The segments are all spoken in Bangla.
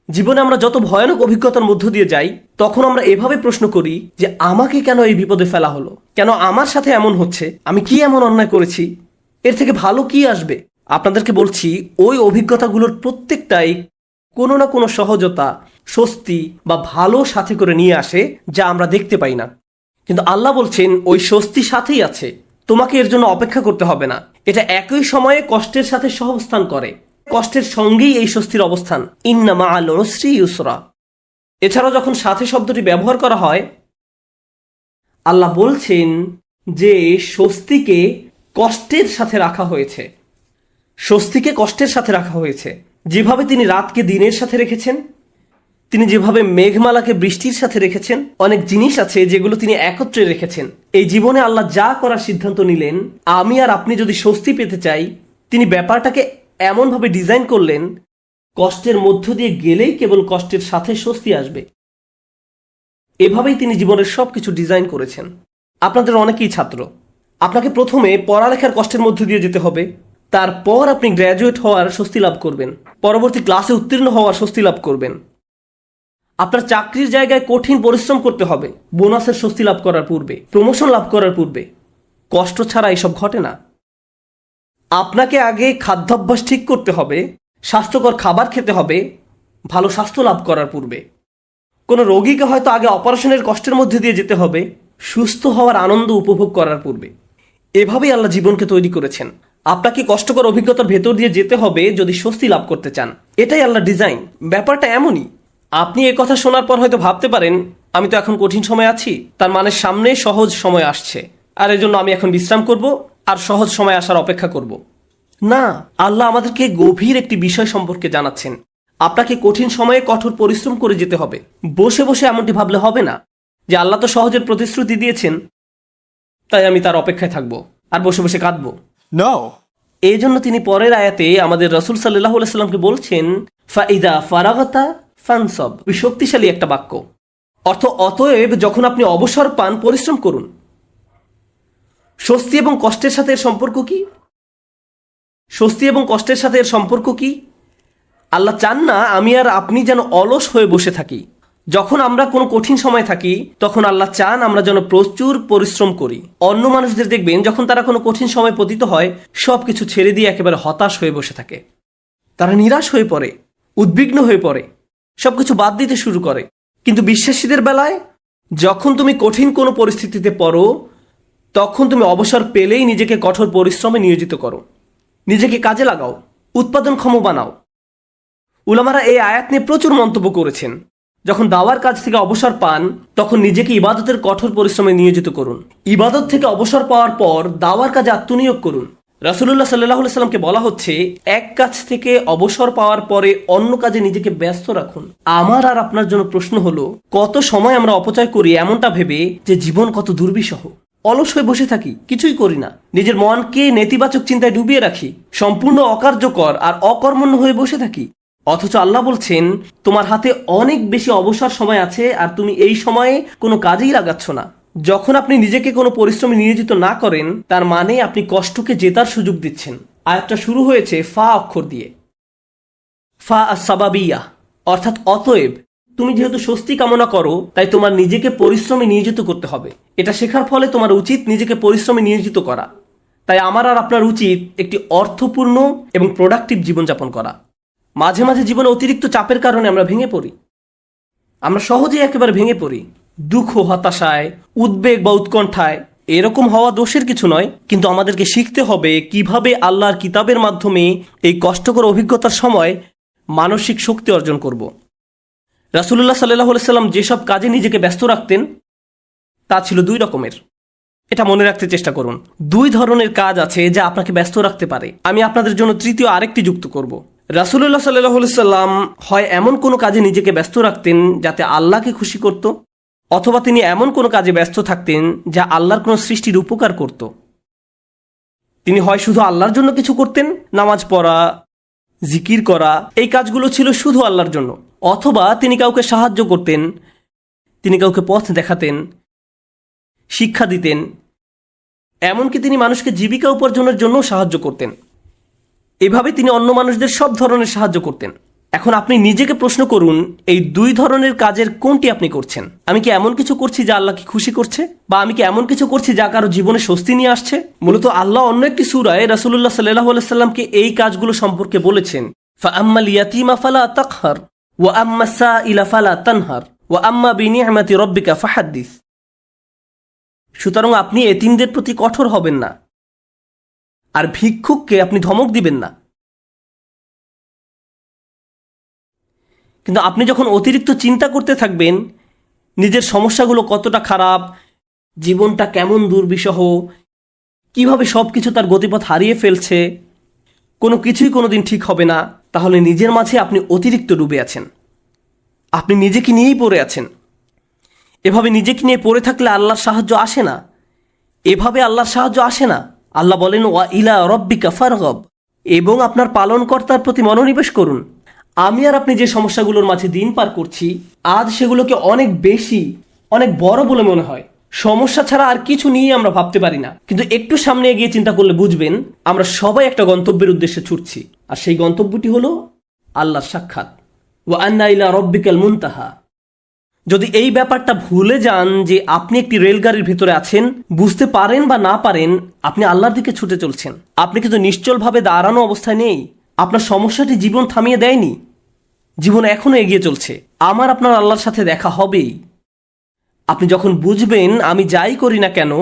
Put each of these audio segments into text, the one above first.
জীবনে আমরা যত ভয়ানক অভিজ্ঞতার মধ্য দিয়ে যাই, তখন আমরা এভাবে প্রশ্ন করি যে আমাকে কেন এই বিপদে ফেলা হলো, কেন আমার সাথে এমন হচ্ছে, আমি কি এমন অন্যায় করেছি, এর থেকে ভালো কি আসবে। আপনাদেরকে বলছি, ওই অভিজ্ঞতাগুলোর প্রত্যেকটাই কোনো না কোনো সহজতা, স্বস্তি বা ভালো সাথে করে নিয়ে আসে, যা আমরা দেখতে পাই না। কিন্তু আল্লাহ বলছেন ওই স্বস্তি সাথেই আছে, তোমাকে এর জন্য অপেক্ষা করতে হবে না। এটা একই সময়ে কষ্টের সাথে সহাবস্থান করে, কষ্টের সঙ্গেই এই স্বস্তির অবস্থান। ইন্না মাআল উসরি ইউসরা। এছাড়াও যখন সাথে শব্দটি ব্যবহার করা হয়, আল্লাহ বলছেন যে স্বস্তিকে কষ্টের সাথে রাখা হয়েছে, স্বস্তিকে কষ্টের সাথে রাখা হয়েছে। যেভাবে তিনি রাতকে দিনের সাথে রেখেছেন, তিনি যেভাবে মেঘমালাকে বৃষ্টির সাথে রেখেছেন, অনেক জিনিস আছে যেগুলো তিনি একত্রে রেখেছেন। এই জীবনে আল্লাহ যা করার সিদ্ধান্ত নিলেন, আমি আর আপনি যদি স্বস্তি পেতে চাই, তিনি ব্যাপারটাকে এমনভাবে ডিজাইন করলেন, কষ্টের মধ্য দিয়ে গেলেই কেবল কষ্টের সাথে স্বস্তি আসবে। এভাবেই তিনি জীবনের সবকিছু ডিজাইন করেছেন। আপনাদের অনেকেই ছাত্র, আপনাকে প্রথমে পড়ালেখার কষ্টের মধ্য দিয়ে যেতে হবে, তারপর আপনি গ্র্যাজুয়েট হওয়ার স্বস্তি লাভ করবেন, পরবর্তী ক্লাসে উত্তীর্ণ হওয়ার স্বস্তি লাভ করবেন। আপনার চাকরির জায়গায় কঠিন পরিশ্রম করতে হবে বোনাসের স্বস্তি লাভ করার পূর্বে, প্রমোশন লাভ করার পূর্বে। কষ্ট ছাড়া এসব ঘটে না। আপনাকে আগে খাদ্যাভ্যাস ঠিক করতে হবে, স্বাস্থ্যকর খাবার খেতে হবে ভালো স্বাস্থ্য লাভ করার পূর্বে। কোনো রোগীকে হয়তো আগে অপারেশনের কষ্টের মধ্যে দিয়ে যেতে হবে সুস্থ হওয়ার আনন্দ উপভোগ করার পূর্বে। এভাবেই আল্লাহ জীবনকে তৈরি করেছেন। আপনাকে কষ্টকর অভিজ্ঞতার ভেতর দিয়ে যেতে হবে যদি স্বস্তি লাভ করতে চান। এটাই আল্লাহ ডিজাইন। ব্যাপারটা এমনই। আপনি এ কথা শোনার পর হয়তো ভাবতে পারেন, আমি তো এখন কঠিন সময় আছি, তার মানে সামনে সহজ সময় আসছে, আর এজন্য আমি এখন বিশ্রাম করব আর সহজ সময় আসার অপেক্ষা করব। না, আল্লাহ আমাদেরকে গভীর একটি বিষয় সম্পর্কে জানাচ্ছেন। আপনাকে কঠিন সময়ে কঠোর পরিশ্রম করে যেতে হবে। বসে বসে এমনটি ভাবলে হবে না যে আল্লাহ তো সহজের প্রতিশ্রুতি দিয়েছেন, তাই আমি তার অপেক্ষায় থাকবো আর বসে বসে কাঁদবো। No. এই জন্য তিনি পরের আয়াতে আমাদের রাসূল সাল্লাল্লাহু আলাইহি সাল্লামকে বলছেন, ফাইদা ফারাগতা ফানসব। শক্তিশালী একটা বাক্য। অর্থ, অতএব যখন আপনি অবসর পান পরিশ্রম করুন। স্বস্তি এবং কষ্টের সাথে এর সম্পর্ক কি? স্বস্তি এবং কষ্টের সাথে এর সম্পর্ক কি? আল্লাহ চান না আমি আর আপনি যেন অলস হয়ে বসে থাকি। যখন আমরা কোনো কঠিন সময় থাকি, তখন আল্লাহ চান আমরা যেন প্রচুর পরিশ্রম করি। অন্য মানুষদের দেখবেন যখন তারা কোনো কঠিন সময় পতিত হয়, সবকিছু ছেড়ে দিয়ে একেবারে হতাশ হয়ে বসে থাকে। তারা নিরাশ হয়ে পড়ে, উদ্বিগ্ন হয়ে পড়ে, সবকিছু বাদ দিতে শুরু করে। কিন্তু বিশ্বাসীদের বেলায় যখন তুমি কঠিন কোনো পরিস্থিতিতে পড়ো, তখন তুমি অবসর পেলেই নিজেকে কঠোর পরিশ্রমে নিয়োজিত করো, নিজেকে কাজে লাগাও, উৎপাদনক্ষম বানাও। উলামারা এই আয়াত নিয়ে প্রচুর মন্তব্য করেছেন। যখন দাওয়ার কাজ থেকে অবসর পান, তখন নিজেকে ইবাদতের কঠোর পরিশ্রমে নিয়োজিত করুন। ইবাদত থেকে অবসর পাওয়ার পর দাওয়ার কাজে আত্মনিয়োগ করুন। রাসূলুল্লাহ সাল্লাল্লাহু আলাইহি সাল্লামকে বলা হচ্ছে, এক কাজ থেকে অবসর পাওয়ার পরে অন্য কাজে নিজেকে ব্যস্ত রাখুন। আমার আর আপনার জন্য প্রশ্ন হলো, কত সময় আমরা অপচয় করি এমনটা ভেবে যে জীবন কত দুর্বিষহ। অলস হয়ে বসে থাকি, কিছুই করি না, নিজের মনকে নেতিবাচক চিন্তায় ডুবিয়ে রাখি, সম্পূর্ণ অকার্যকর আর অকর্মণ্য হয়ে বসে থাকি। অথচ আল্লাহ বলছেন, তোমার হাতে অনেক বেশি অবসর সময় আছে আর তুমি এই সময়ে কোনো কাজেই লাগাচ্ছ না। যখন আপনি নিজেকে কোনো পরিশ্রমে নিয়োজিত না করেন, তার মানে আপনি কষ্টকে জেতার সুযোগ দিচ্ছেন। আয়াতটা শুরু হয়েছে ফা অক্ষর দিয়ে, ফা আস-সাবাবিয়া, অর্থাৎ অতএব। তুমি যেহেতু স্বস্তি কামনা করো, তাই তোমার নিজেকে পরিশ্রমে নিয়োজিত করতে হবে। এটা শেখার ফলে তোমার উচিত নিজেকে পরিশ্রমে নিয়োজিত করা। তাই আমার আর আপনার উচিত একটি অর্থপূর্ণ এবং প্রোডাক্টিভ জীবনযাপন করা। মাঝে মাঝে জীবনে অতিরিক্ত চাপের কারণে আমরা ভেঙে পড়ি। আমরা সহজেই একেবারে ভেঙে পড়ি, দুঃখ, হতাশায়, উদ্বেগ বা উৎকণ্ঠায়। এরকম হওয়া দোষের কিছু নয়, কিন্তু আমাদেরকে শিখতে হবে কিভাবে আল্লাহর কিতাবের মাধ্যমে এই কষ্টকর অভিজ্ঞতার সময় মানসিক শক্তি অর্জন করব। রাসূলুল্লাহ সাল্লাল্লাহু আলাইহি সাল্লাম যেসব কাজে নিজেকে ব্যস্ত রাখতেন, তা ছিল দুই রকমের। এটা মনে রাখতে চেষ্টা করুন। দুই ধরনের কাজ আছে যা আপনাকে ব্যস্ত রাখতে পারে। আমি আপনাদের জন্য তৃতীয় আরেকটি যুক্ত করব। রাসূলুল্লাহ সাল্লাল্লাহু আলাইহি সাল্লাম হয় এমন কোনো কাজে নিজেকে ব্যস্ত রাখতেন যাতে আল্লাহকে খুশি করত, অথবা তিনি এমন কোনো কাজে ব্যস্ত থাকতেন যা আল্লাহর কোনো সৃষ্টির উপকার করত। তিনি হয় শুধু আল্লাহর জন্য কিছু করতেন, নামাজ পড়া, জিকির করা, এই কাজগুলো ছিল শুধু আল্লাহর জন্য, অথবা তিনি কাউকে সাহায্য করতেন, তিনি কাউকে পথ দেখাতেন, শিক্ষা দিতেন, এমনকি তিনি মানুষকে জীবিকা উপার্জনের জন্য সাহায্য করতেন। এভাবে তিনি অন্য মানুষদের সব ধরনের সাহায্য করতেন। এখন আপনি নিজেকে প্রশ্ন করুন, এই দুই ধরনের কাজের কোনটি আপনি করছেন? আমি কি এমন কিছু করছি যা আল্লাহকে খুশি করছে, বা আমি কি এমন কিছু করছি যা কারো জীবনে স্বস্তি নিয়ে আসছে? মূলত আল্লাহ অন্য একটি সূরায় রাসূলুল্লাহ সাল্লাল্লাহু আলাইহি সাল্লামকে এই কাজগুলো সম্পর্কে বলেছেন, ফাআম্মাল ইয়াতীমা ফালা তাকহার ওয়া আম্মাস সাইলা ফালা তানহার ওয়া আম্মা বিনি'মাতি রাব্বিকা ফাহাদ্দিস। সুতরাং আপনি এতিমদের প্রতি কঠোর হবেন না, আর ভিক্ষুককে আপনি ধমক দিবেন না। কিন্তু আপনি যখন অতিরিক্ত চিন্তা করতে থাকবেন নিজের সমস্যাগুলো কতটা খারাপ, জীবনটা কেমন দুর্বিষহ, কিভাবে সব কিছু তার গতিপথ হারিয়ে ফেলছে, কোনো কিছুই কোনোদিন ঠিক হবে না, তাহলে নিজের মাঝে আপনি অতিরিক্ত ডুবে আছেন, আপনি নিজেকে নিয়েই পড়ে আছেন। এভাবে নিজেকে নিয়ে পড়ে থাকলে আল্লাহর সাহায্য আসে না, এভাবে আল্লাহর সাহায্য আসে না। আল্লাহ বলেন, ওয়া ইলা রব্বিকা ফারগব, এবং আপনার পালনকর্তার প্রতি মনোনিবেশ করুন। আমি আর আপনি যে সমস্যাগুলোর মাঝে দিন পার করছি, আজ সেগুলোকে অনেক বেশি, অনেক বড় বলে মনে হয়। সমস্যা ছাড়া আর কিছু নিয়ে আমরা ভাবতে পারি না, কিন্তু একটু সামনে এগিয়ে চিন্তা করলে বুঝবেন আমরা সবাই একটা গন্তব্যের উদ্দেশ্যে ছুটছি, আর সেই গন্তব্যটি হলো আল্লাহর সাক্ষাৎ। ওয়া আন্না ইলা রব্বিকাল মুনতাহা। যদি এই ব্যাপারটা ভুলে যান যে আপনি একটি রেলগাড়ির ভেতরে আছেন, বুঝতে পারেন বা না পারেন আপনি আল্লাহর দিকে ছুটে চলছেন, আপনি কিন্তু নিশ্চলভাবে দাঁড়ানো অবস্থায় নেই। আপনার সমস্যাটি জীবন থামিয়ে দেয়নি, জীবন এখনো এগিয়ে চলছে। আমার আপনার আল্লাহর সাথে দেখা হবেই। আপনি যখন বুঝবেন আমি যাই করি না কেন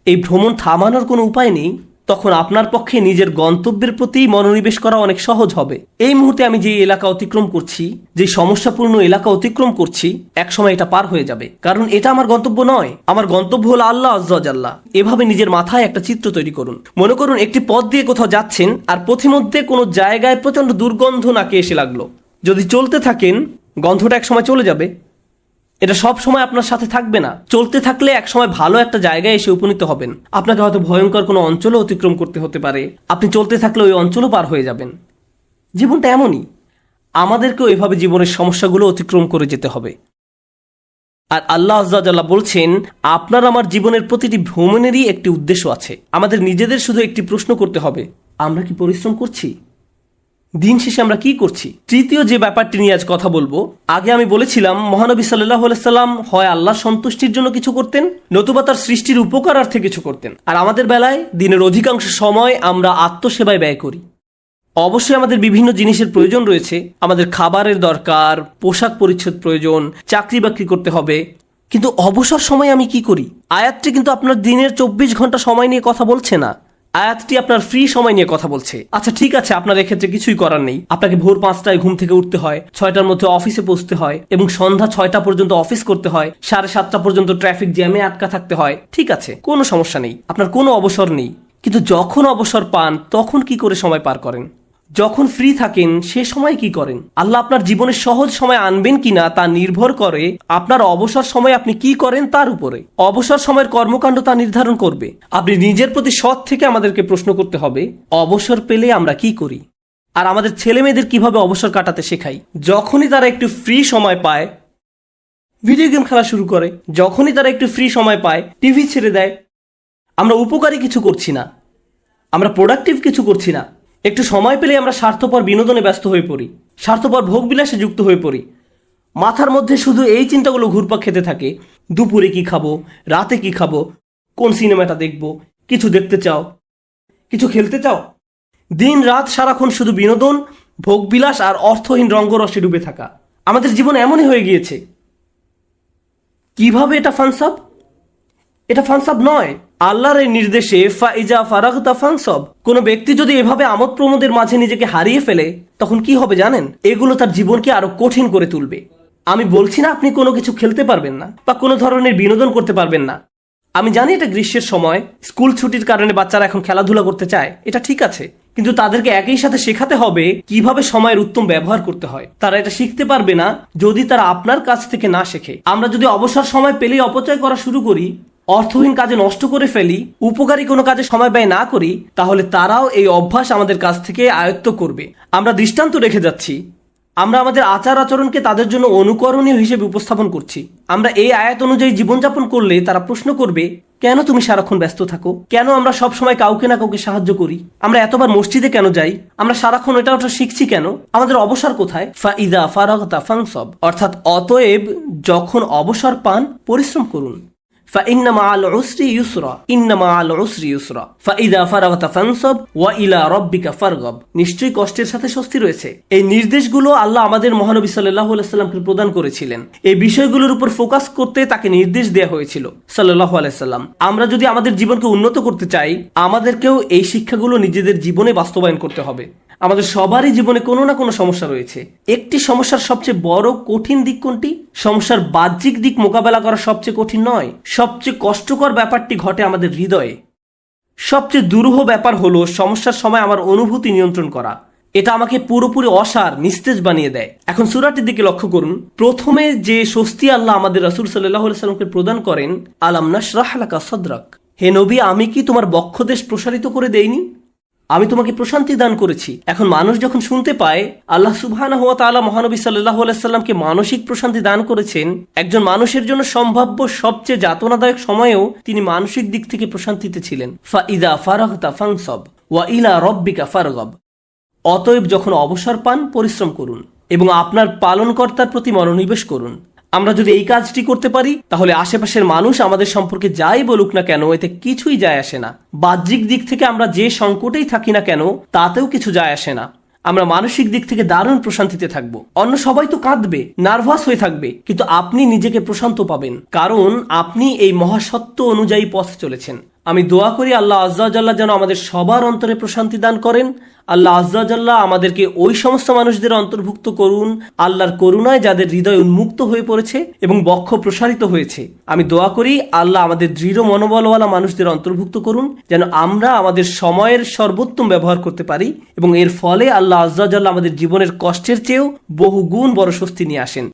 এই ভ্রমণ থামানোর কোনো উপায় নেই, তখন আপনার পক্ষে নিজের গন্তব্যের প্রতি মনোনিবেশ করা অনেক সহজ হবে। এই মুহূর্তে আমি যে এলাকা অতিক্রম করছি, যে সমস্যাপূর্ণ এলাকা অতিক্রম করছি, একসময় এটা পার হয়ে যাবে, কারণ এটা আমার গন্তব্য নয়। আমার গন্তব্য হলো আল্লাহ আযজা ওয়া জাল্লা। এভাবে নিজের মাথায় একটা চিত্র তৈরি করুন। মনে করুন একটি পথ দিয়ে কোথাও যাচ্ছেন, আর পথিমধ্যে কোনো জায়গায় প্রচন্ড দুর্গন্ধ নাকে এসে লাগলো। যদি চলতে থাকেন গন্ধটা একসময় চলে যাবে, এটা সব সময় আপনার সাথে থাকবে না। চলতে থাকলে একসময় ভালো একটা জায়গায় এসে উপনীত হবেন। আপনাকে হয়তো ভয়ঙ্কর কোনো অঞ্চলও অতিক্রম করতে হতে পারে, আপনি চলতে থাকলে ওই অঞ্চলও পার হয়ে যাবেন। জীবনটা এমনই, আমাদেরকেও এভাবে জীবনের সমস্যাগুলো অতিক্রম করে যেতে হবে। আর আল্লাহ আযজা ওয়া জাল্লা বলছেন, আপনার আমার জীবনের প্রতিটি ভ্রমণেরই একটি উদ্দেশ্য আছে। আমাদের নিজেদের শুধু একটি প্রশ্ন করতে হবে, আমরা কি পরিশ্রম করছি? দিন শেষে আমরা কি করছি? তৃতীয় যে ব্যাপারটি নিয়ে আজ কথা বলবো, আগে আমি বলেছিলাম মহানবী সাল্লাল্লাহু আলাইহি সাল্লাম হয় আল্লাহর সন্তুষ্টির জন্য কিছু করতেন, নতুবা তার সৃষ্টির উপকারার্থে কিছু করতেন। আর আমাদের বেলায় দিনের অধিকাংশ সময় আমরা আত্মসেবায় ব্যয় করি। অবশ্যই আমাদের বিভিন্ন জিনিসের প্রয়োজন রয়েছে, আমাদের খাবারের দরকার, পোশাক পরিচ্ছদ প্রয়োজন, চাকরি বাকরি করতে হবে, কিন্তু অবসর সময় আমি কি করি? আয়াতটি কিন্তু আপনার দিনের 24 ঘন্টা সময় নিয়ে কথা বলছে না, আয়াতটি আপনার ফ্রি সময় নিয়ে কথা বলছে। আচ্ছা ঠিক আছে, আপনার এক্ষেত্রে কিছুই করার নেই, আপনাকে ভোর 5টায় ঘুম থেকে উঠতে হয়, 6টার মধ্যে অফিসে পৌঁছতে হয়, এবং সন্ধ্যা 6টা পর্যন্ত অফিস করতে হয়, 7:30 পর্যন্ত ট্রাফিক জ্যামে আটকা থাকতে হয়। ঠিক আছে, কোনো সমস্যা নেই, আপনার কোনো অবসর নেই। কিন্তু যখন অবসর পান তখন কি করে সময় পার করেন? যখন ফ্রি থাকেন সে সময় কি করেন? আল্লাহ আপনার জীবনে সহজ সময় আনবেন কিনা তা নির্ভর করে আপনার অবসর সময় আপনি কি করেন তার উপরে। অবসর সময়ের কর্মকাণ্ড তা নির্ধারণ করবে। আপনি নিজের প্রতি সৎ থেকে আমাদেরকে প্রশ্ন করতে হবে, অবসর পেলে আমরা কি করি? আর আমাদের ছেলে মেয়েদের কিভাবে অবসর কাটাতে শেখাই? যখনই তারা একটু ফ্রি সময় পায় ভিডিও গেম খেলা শুরু করে, যখনই তারা একটু ফ্রি সময় পায় টিভি ছেড়ে দেয়। আমরা উপকারী কিছু করছি না, আমরা প্রোডাক্টিভ কিছু করছি না। একটু সময় পেলে আমরা স্বার্থপর বিনোদনে ব্যস্ত হয়ে পড়ি, স্বার্থপর ভোগবিলাসে যুক্ত হয়ে পড়ি। মাথার মধ্যে শুধু এই চিন্তাগুলো ঘুরপাক খেতে থাকে, দুপুরে কি খাবো, রাতে কি খাবো, কোন সিনেমাটা দেখবো, কিছু দেখতে চাও, কিছু খেলতে চাও। দিন রাত সারাক্ষণ শুধু বিনোদন, ভোগবিলাস আর অর্থহীন রঙ্গরসে ডুবে থাকা। আমাদের জীবন এমনই হয়ে গিয়েছে। কিভাবে এটা ফানসাব? এটা ফানসাব নয়, আল্লাহর এই নির্দেশে ফাইজা ফারাগতা ফানসাব। কোন ব্যক্তি যদি এভাবে আমোদ প্রমোদের মাঝে নিজেকে হারিয়ে ফেলে তখন কি হবে জানেন? এগুলো তার জীবনকে আরো কঠিন করে তুলবে। আমি বলছি না আপনি কোনো কিছু খেলতে পারবেন না বা কোনো ধরনের বিনোদন করতে পারবেন না। আমি জানি এটা গ্রীষ্মের সময়, স্কুল ছুটির কারণে বাচ্চারা এখন খেলাধুলা করতে চায়, এটা ঠিক আছে, কিন্তু তাদেরকে একই সাথে শেখাতে হবে কিভাবে সময়ের উত্তম ব্যবহার করতে হয়। তারা এটা শিখতে পারবে না যদি তারা আপনার কাছ থেকে না শেখে। আমরা যদি অবসর সময় পেলেই অপচয় করা শুরু করি, অর্থহীন কাজে নষ্ট করে ফেলি, উপকারী কোনো কাজে সময় ব্যয় না করি, তাহলে তারাও এই অভ্যাস আমাদের কাছ থেকে আয়ত্ত করবে। আমরা দৃষ্টান্ত রেখে যাচ্ছি, আমরা আমাদের আচার আচরণকে তাদের জন্য অনুকরণীয় হিসেবে উপস্থাপন করছি। আমরা এই আয়াত অনুযায়ী জীবনযাপন করলে তারা প্রশ্ন করবে, কেন তুমি সারাক্ষণ ব্যস্ত থাকো? কেন আমরা সব সময় কাউকে না কাউকে সাহায্য করি? আমরা এতবার মসজিদে কেন যাই? আমরা সারাক্ষণ এটা ওটা শিখছি কেন? আমাদের অবসর কোথায়? ফাইদা ফারাগতা ফানসব, অর্থাৎ অতএব যখন অবসর পান পরিশ্রম করুন। فإن مع العسر يسرا إن مع العسر يسرا فإذا فرغت فانصب وإلى ربك فارغب। নিশ্চয়ই কষ্টের সাথে স্বস্তি রয়েছে। এই নির্দেশগুলো আল্লাহ আমাদের মহানবী সাল্লাল্লাহু আলাইহি সাল্লামকে প্রদান করেছিলেন। এই বিষয়গুলোর উপর ফোকাস করতে তাকে নির্দেশ দেওয়া হয়েছিল সাল্লাল্লাহু আলাইহি সাল্লাম। আমরা যদি আমাদের জীবনকে উন্নত করতে চাই, আমাদেরকেও এই শিক্ষাগুলো নিজেদের জীবনে বাস্তবায়ন করতে হবে। আমাদের সবারই জীবনে কোনো না কোনো সমস্যা রয়েছে। একটি সমস্যার সবচেয়ে বড় কঠিন দিক কোনটি? সমস্যার বাহ্যিক দিক মোকাবেলা করা সবচেয়ে কঠিন নয়, সবচেয়ে কষ্টকর ব্যাপারটি ঘটে আমাদের হৃদয়ে। সবচেয়ে দুরূহ ব্যাপার হলো সমস্যার সময় আমার অনুভূতি নিয়ন্ত্রণ করা। এটা আমাকে পুরোপুরি অসার, নিস্তেজ বানিয়ে দেয়। এখন সূরাটির দিকে লক্ষ্য করুন। প্রথমে যে স্বস্তি আল্লাহ আমাদের রাসূল সাল্লাল্লাহু আলাইহি সাল্লামকে প্রদান করেন, আলাম নাশরাহ লাকা সাদরাক, হে নবী, আমি কি তোমার বক্ষদেশ প্রসারিত করে দেইনি? আমি তোমাকে প্রশান্তি দান করেছি। এখন মানুষ যখন শুনতে পায় আল্লাহ সুবহানাহু ওয়া তাআলা মহানবী সাল্লাল্লাহু আলাইহি সাল্লামকে মানসিক প্রশান্তি দান করেছেন, একজন মানুষের জন্য সম্ভাব্য সবচেয়ে যাতনাদায়ক সময়েও তিনি মানসিক দিক থেকে প্রশান্তিতে ছিলেন। ফাইদা ফারাগতা ফানসব ওয়া ইলা রাব্বিকা ফারগব, অতএব যখন অবসর পান পরিশ্রম করুন এবং আপনার পালনকর্তার প্রতি মনোনিবেশ করুন। আমরা যদি এই কাজটি করতে পারি, তাহলে আশেপাশের মানুষ আমাদের সম্পর্কে যাই বলুক না কেন, এতে কিছুই যায় আসে না। বাহ্যিক দিক থেকে আমরা যে সংকটেই থাকি না কেন, তাতেও কিছু যায় আসে না। আমরা মানসিক দিক থেকে দারুণ প্রশান্তিতে থাকবো। অন্য সবাই তো কাঁদবে, নার্ভাস হয়ে থাকবে, কিন্তু আপনি নিজেকে প্রশান্ত পাবেন, কারণ আপনি এই মহাসত্য অনুযায়ী পথ চলেছেন। আমি দোয়া করি আল্লাহ আজ্জা ওয়া জাল্লা যেন আমাদের সবার অন্তরে প্রশান্তি দান করেন। আল্লাহ আজ্জা ওয়া জাল্লা আমাদেরকে ওই সমস্ত মানুষদের অন্তর্ভুক্ত করুন আল্লাহর করুণায় যাদের হৃদয় উন্মুক্ত হয়ে পড়েছে এবং বক্ষ প্রসারিত হয়েছে। আমি দোয়া করি আল্লাহ আমাদের দৃঢ় মনোবলওয়ালা মানুষদের অন্তর্ভুক্ত করুন, যেন আমরা আমাদের সময়ের সর্বোত্তম ব্যবহার করতে পারি এবং এর ফলে আল্লাহ আজ্জা ওয়া জাল্লা আমাদের জীবনের কষ্টের চেয়েও বহুগুণ বড় স্বস্তি নিয়ে আসেন।